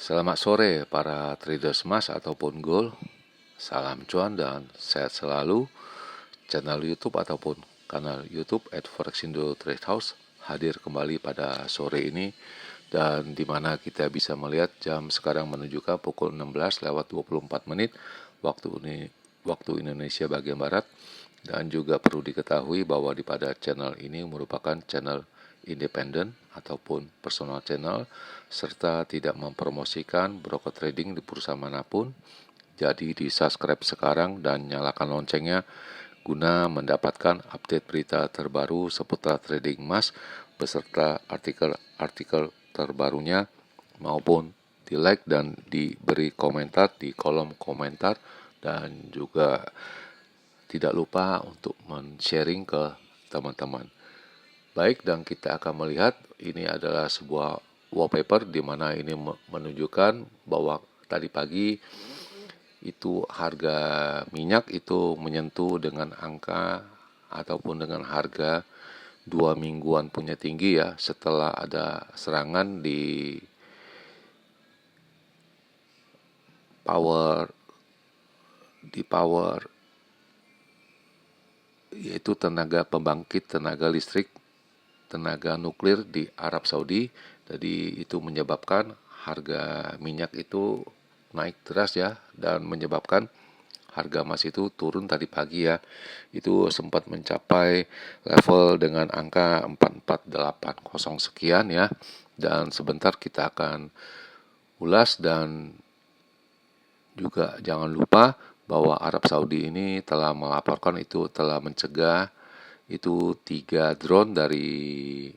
Selamat sore para traders emas ataupun gold. Salam cuan dan sehat selalu. Channel YouTube ataupun kanal YouTube @forexindo Trade House hadir kembali pada sore ini, dan di mana kita bisa melihat jam sekarang menunjukkan pukul 16:24 waktu Indonesia bagian barat. Dan juga perlu diketahui bahwa pada channel ini merupakan channel independen ataupun personal channel, serta tidak mempromosikan broker trading di perusahaan manapun. Jadi di subscribe sekarang dan nyalakan loncengnya guna mendapatkan update berita terbaru seputar trading emas beserta artikel-artikel terbarunya, maupun di like dan diberi komentar di kolom komentar, dan juga tidak lupa untuk men-sharing ke teman-teman. Baik, dan kita akan melihat ini adalah sebuah wallpaper di mana ini menunjukkan bahwa tadi pagi itu harga minyak itu menyentuh dengan angka ataupun dengan harga 2 mingguan punya tinggi ya, setelah ada serangan di power yaitu tenaga pembangkit tenaga listrik, tenaga nuklir di Arab Saudi. Jadi itu menyebabkan harga minyak itu naik deras ya, dan menyebabkan harga emas itu turun tadi pagi ya. Itu sempat mencapai level dengan angka 4480 sekian ya. Dan sebentar kita akan ulas, dan juga jangan lupa bahwa Arab Saudi ini telah melaporkan itu telah mencegah itu 3 drone dari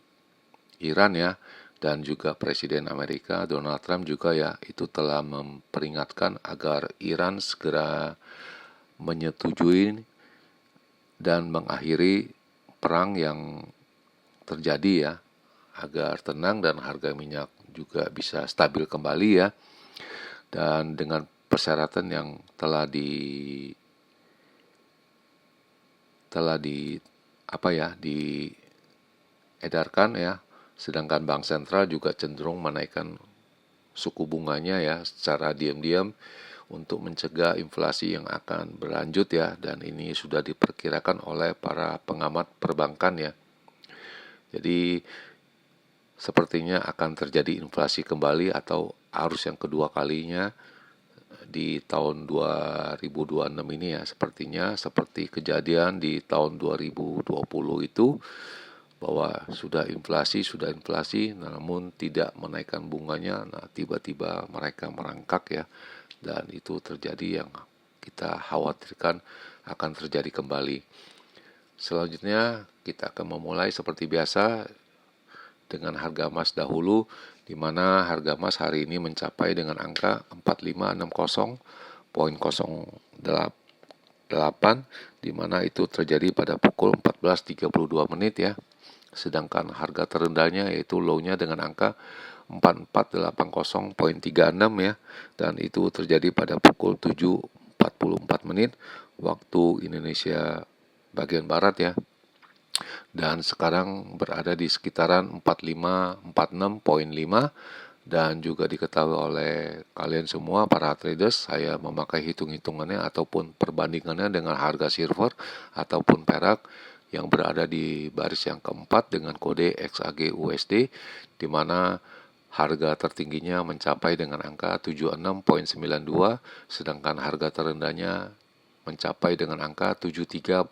Iran ya. Dan juga Presiden Amerika Donald Trump juga ya, itu telah memperingatkan agar Iran segera menyetujui dan mengakhiri perang yang terjadi ya, agar tenang dan harga minyak juga bisa stabil kembali ya. Dan dengan persyaratan yang telah diedarkan ya. Sedangkan Bank Sentral juga cenderung menaikkan suku bunganya ya secara diam-diam untuk mencegah inflasi yang akan berlanjut ya, dan ini sudah diperkirakan oleh para pengamat perbankan ya. Jadi sepertinya akan terjadi inflasi kembali atau arus yang kedua kalinya di tahun 2026 ini ya, sepertinya seperti kejadian di tahun 2020 itu, bahwa sudah inflasi namun tidak menaikkan bunganya. Nah, tiba-tiba mereka merangkak ya, dan itu terjadi yang kita khawatirkan akan terjadi kembali. Selanjutnya kita akan memulai seperti biasa dengan harga emas dahulu, di mana harga emas hari ini mencapai dengan angka 4560.08, di mana itu terjadi pada pukul 14.32 menit ya. Sedangkan harga terendahnya yaitu low-nya dengan angka 4480.36 ya, dan itu terjadi pada pukul 7.44 menit waktu Indonesia bagian barat ya. Dan sekarang berada di sekitaran 4546.5. Dan juga diketahui oleh kalian semua para traders, saya memakai hitung-hitungannya ataupun perbandingannya dengan harga silver ataupun perak yang berada di baris yang keempat dengan kode XAG USD, di mana harga tertingginya mencapai dengan angka 76.92, sedangkan harga terendahnya mencapai dengan angka 73.84,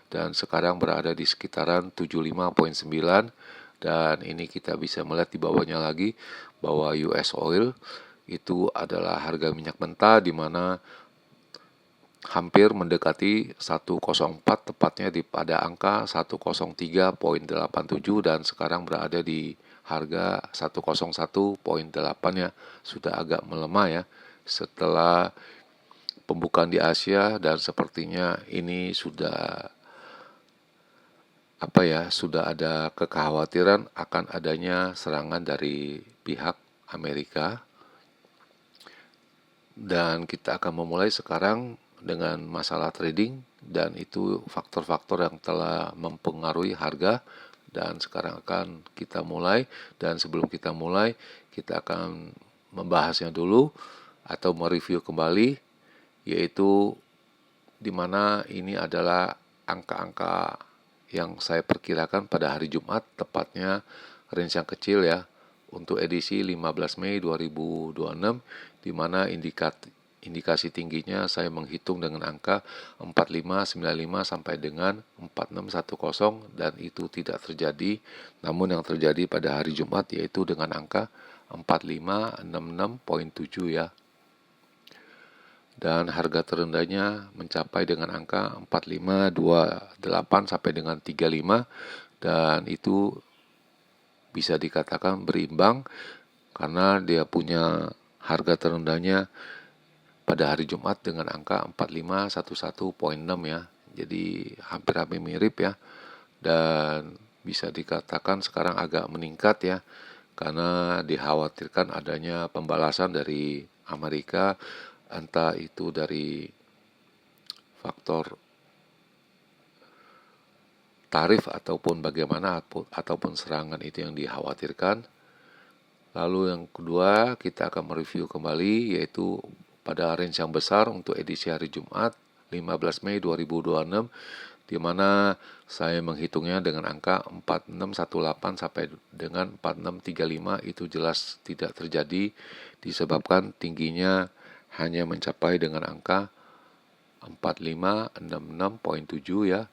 dan sekarang berada di sekitaran 75.9. Dan ini kita bisa melihat di bawahnya lagi bahwa US oil itu adalah harga minyak mentah, di mana hampir mendekati 104, tepatnya pada angka 103.87, dan sekarang berada di harga 101.8 ya. Sudah agak melemah ya setelah pembukaan di Asia, dan sepertinya ini sudah ada kekhawatiran akan adanya serangan dari pihak Amerika. Dan kita akan memulai sekarang dengan masalah trading, dan itu faktor-faktor yang telah mempengaruhi harga. Dan sekarang akan kita mulai, dan sebelum kita mulai kita akan membahasnya dulu atau mereview kembali, yaitu di mana ini adalah angka-angka yang saya perkirakan pada hari Jumat, tepatnya range yang kecil ya, untuk edisi 15 Mei 2026, di mana indikasi tingginya saya menghitung dengan angka 4595 sampai dengan 4610, dan itu tidak terjadi. Namun yang terjadi pada hari Jumat yaitu dengan angka 4566.7 ya. Dan harga terendahnya mencapai dengan angka 4528 sampai dengan 35, dan itu bisa dikatakan berimbang karena dia punya harga terendahnya pada hari Jumat dengan angka 4511.6 ya. Jadi hampir-hampir mirip ya. Dan bisa dikatakan sekarang agak meningkat ya, karena dikhawatirkan adanya pembalasan dari Amerika, entah itu dari faktor tarif ataupun bagaimana, ataupun serangan itu yang dikhawatirkan. Lalu yang kedua, kita akan mereview kembali yaitu pada range yang besar untuk edisi hari Jumat 15 Mei 2026, di mana saya menghitungnya dengan angka 4618 sampai dengan 4635. Itu jelas tidak terjadi disebabkan tingginya hanya mencapai dengan angka 4566.7 ya.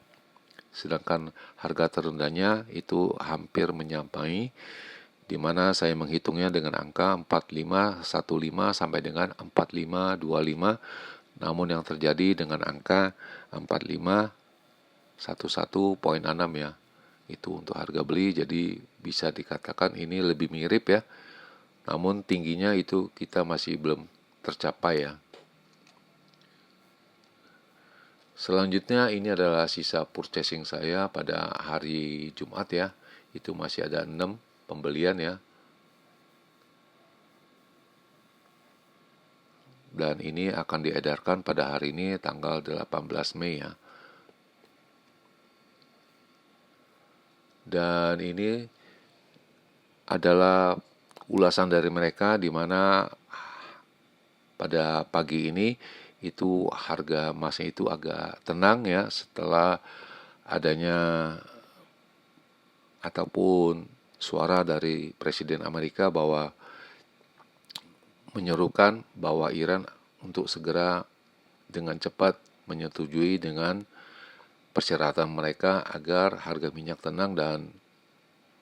Sedangkan harga terendahnya itu hampir menyampai, di mana saya menghitungnya dengan angka 4515 sampai dengan 4525. Namun yang terjadi dengan angka 4511.6 ya. Itu untuk harga beli, jadi bisa dikatakan ini lebih mirip ya. Namun tingginya itu kita masih belum tercapai ya. Selanjutnya ini adalah sisa purchasing saya pada hari Jumat ya. Itu masih ada 6 pembelian ya. Dan ini akan diedarkan pada hari ini tanggal 18 Mei ya. Dan ini adalah ulasan dari mereka, di mana pada pagi ini itu harga emasnya itu agak tenang ya, setelah adanya ataupun suara dari Presiden Amerika bahwa menyerukan bahwa Iran untuk segera dengan cepat menyetujui dengan persyaratan mereka agar harga minyak tenang dan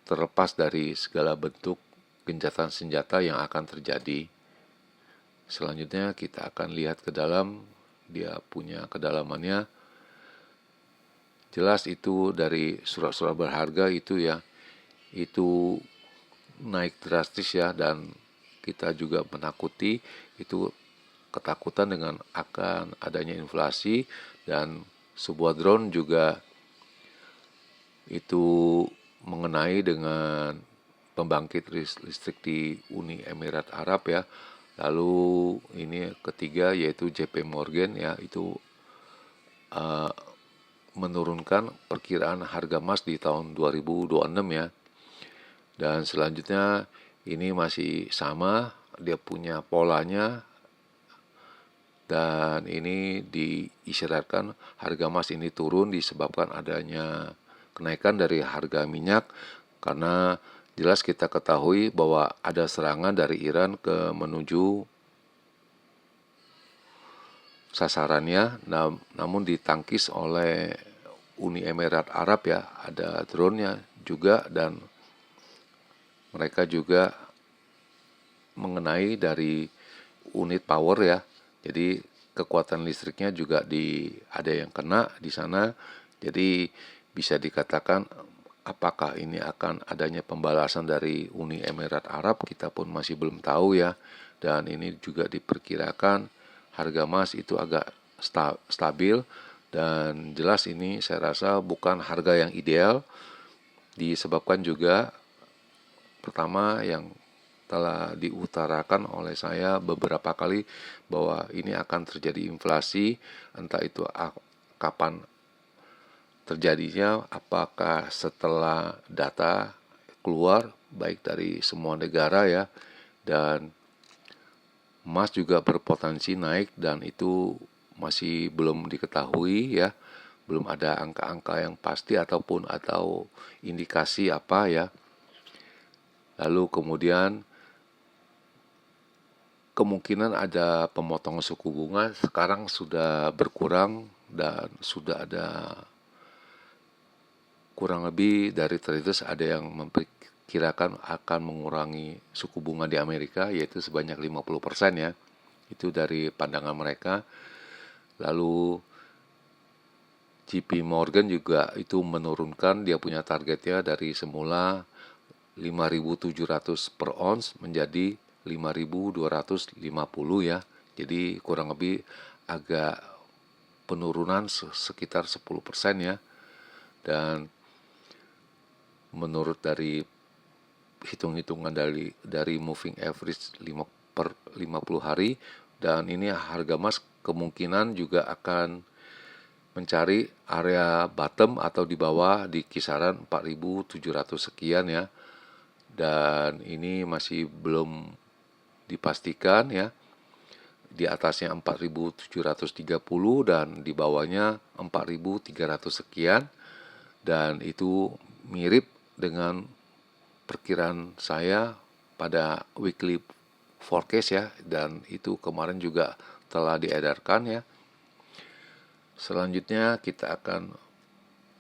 terlepas dari segala bentuk gencatan senjata yang akan terjadi. Selanjutnya kita akan lihat ke dalam, dia punya kedalamannya. Jelas itu dari surat-surat berharga itu ya, itu naik drastis ya, dan kita juga menakuti itu, ketakutan dengan akan adanya inflasi, dan sebuah drone juga itu mengenai dengan pembangkit listrik di Uni Emirat Arab ya. Lalu ini ketiga yaitu JP Morgan ya, itu menurunkan perkiraan harga emas di tahun 2026 ya. Dan selanjutnya ini masih sama, dia punya polanya, dan ini diisyaratkan harga emas ini turun disebabkan adanya kenaikan dari harga minyak, karena jelas kita ketahui bahwa ada serangan dari Iran ke menuju sasarannya, namun ditangkis oleh Uni Emirat Arab ya, ada drone-nya juga, dan mereka juga mengenai dari unit power ya. Jadi kekuatan listriknya juga ada yang kena di sana. Jadi bisa dikatakan apakah ini akan adanya pembalasan dari Uni Emirat Arab, kita pun masih belum tahu ya. Dan ini juga diperkirakan harga emas itu agak stabil, dan jelas ini saya rasa bukan harga yang ideal, disebabkan juga pertama yang telah diutarakan oleh saya beberapa kali bahwa ini akan terjadi inflasi, entah itu kapan terjadinya, apakah setelah data keluar baik dari semua negara ya, dan Emas juga berpotensi naik dan itu masih belum diketahui ya. Belum ada angka-angka yang pasti atau indikasi apa ya. Lalu kemudian kemungkinan ada pemotongan suku bunga sekarang sudah berkurang dan sudah ada kurang lebih dari traders ada yang memperkirakan akan mengurangi suku bunga di Amerika yaitu sebanyak 50% ya. Itu dari pandangan mereka. Lalu JP Morgan juga itu menurunkan dia punya targetnya dari semula 5.700 per ons menjadi 5.250 ya. Jadi kurang lebih agak penurunan sekitar 10% ya. Dan menurut dari hitung-hitungan dari moving average 50 hari dan ini harga emas kemungkinan juga akan mencari area bottom atau di bawah di kisaran 4.700 sekian ya. Dan ini masih belum dipastikan ya. Di atasnya 4.730 dan di bawahnya 4.300 sekian. Dan itu mirip dengan perkiraan saya pada weekly forecast ya. Dan itu kemarin juga telah diedarkan ya. Selanjutnya kita akan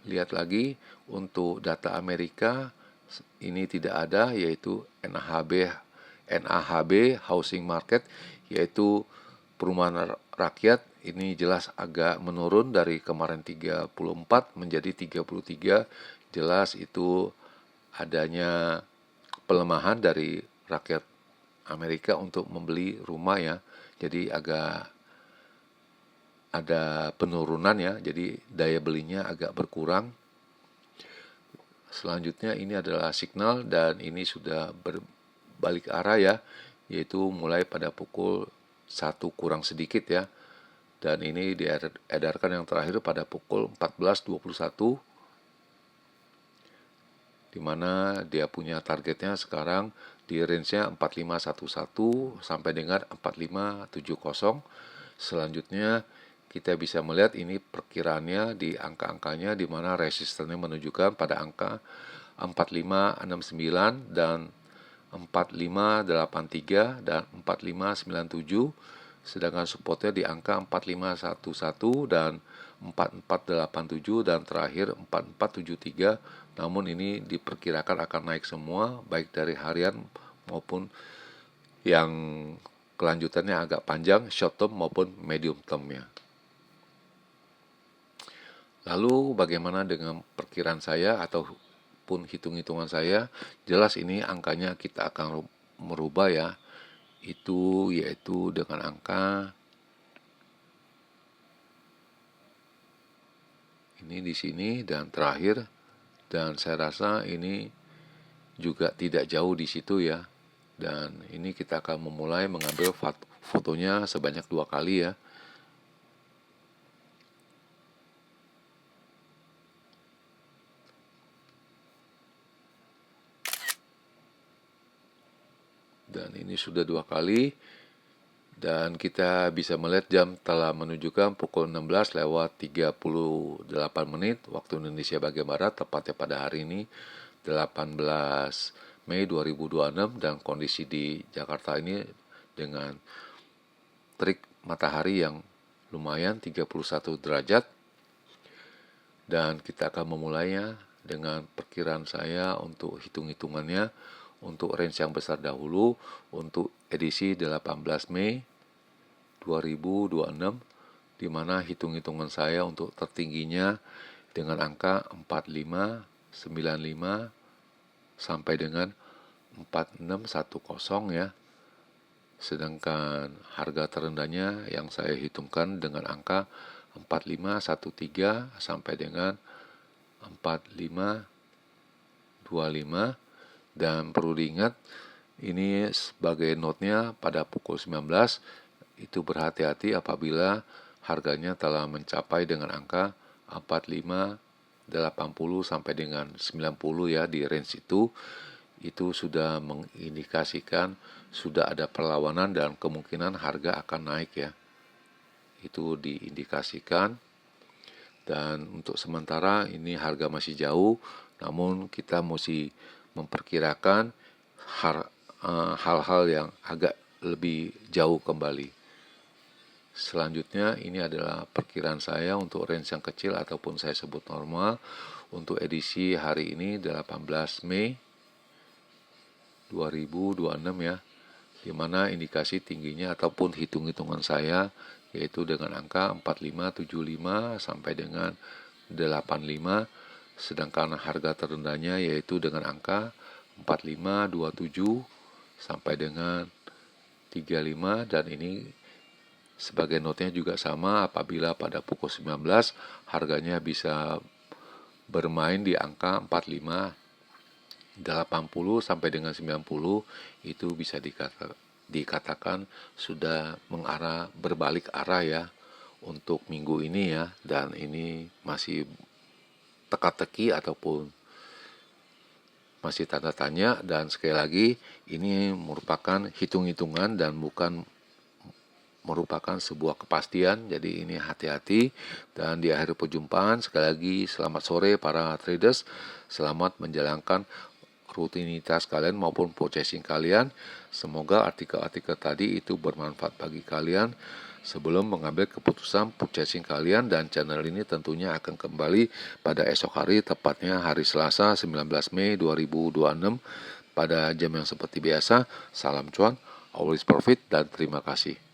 lihat lagi untuk data Amerika ini tidak ada yaitu NAHB housing market yaitu perumahan rakyat ini jelas agak menurun dari kemarin 34 menjadi 33 jelas itu adanya pelemahan dari rakyat Amerika untuk membeli rumah ya jadi agak ada penurunan ya, jadi daya belinya agak berkurang. Selanjutnya ini adalah signal dan ini sudah berbalik arah ya, yaitu mulai pada pukul 1 kurang sedikit ya. Dan ini diedarkan yang terakhir pada pukul 14.21 di mana dia punya targetnya sekarang di range-nya 4511 sampai dengan 4570. Selanjutnya kita bisa melihat ini perkiraannya di angka-angkanya di mana resistennya menunjukkan pada angka 4569 dan 4583 dan 4597 sedangkan supportnya di angka 4511 dan 4487 dan terakhir 4473 namun ini diperkirakan akan naik semua baik dari harian maupun yang kelanjutannya agak panjang short term maupun medium term ya. Lalu bagaimana dengan perkiraan saya ataupun hitung-hitungan saya? Jelas ini angkanya kita akan merubah ya. Itu yaitu dengan angka ini di sini dan terakhir dan saya rasa ini juga tidak jauh di situ ya. Dan ini kita akan memulai mengambil fotonya sebanyak 2 kali ya. Dan ini sudah 2 kali dan kita bisa melihat jam telah menunjukkan pukul 16:38 waktu Indonesia bagian Barat tepatnya pada hari ini 18 Mei 2026 dan kondisi di Jakarta ini dengan terik matahari yang lumayan 31 derajat dan kita akan memulainya dengan perkiraan saya untuk hitung-hitungannya untuk range yang besar dahulu untuk edisi 18 Mei 2026 di mana hitung-hitungan saya untuk tertingginya dengan angka 4595 sampai dengan 4610 ya. Sedangkan harga terendahnya yang saya hitungkan dengan angka 4513 sampai dengan 4525 dan perlu diingat ini sebagai note-nya pada pukul 19 itu berhati-hati apabila harganya telah mencapai dengan angka 4580 sampai dengan 90 ya di range itu itu sudah mengindikasikan sudah ada perlawanan dan kemungkinan harga akan naik ya. Itu diindikasikan, dan untuk sementara ini harga masih jauh, namun kita mesti memperkirakan hal-hal yang agak lebih jauh kembali. Selanjutnya ini adalah perkiraan saya untuk range yang kecil ataupun saya sebut normal untuk edisi hari ini 18 Mei 2026 ya, dimana indikasi tingginya ataupun hitung-hitungan saya yaitu dengan angka 4575 sampai dengan 85, sedangkan harga terendahnya yaitu dengan angka 4527 sampai dengan 35, dan ini sebagai notnya juga sama, apabila pada pukul 19 harganya bisa bermain di angka 45 80 sampai dengan 90, itu bisa dikatakan sudah mengarah berbalik arah ya untuk minggu ini ya, dan ini masih teka-teki ataupun masih tanda tanya, dan sekali lagi ini merupakan hitung-hitungan dan bukan merupakan sebuah kepastian. Jadi ini hati-hati, dan di akhir perjumpaan sekali lagi selamat sore para traders, selamat menjalankan rutinitas kalian maupun purchasing kalian. Semoga artikel-artikel tadi itu bermanfaat bagi kalian sebelum mengambil keputusan purchasing kalian, dan channel ini tentunya akan kembali pada esok hari, tepatnya hari Selasa 19 Mei 2026 pada jam yang seperti biasa. Salam cuan, always profit, dan terima kasih.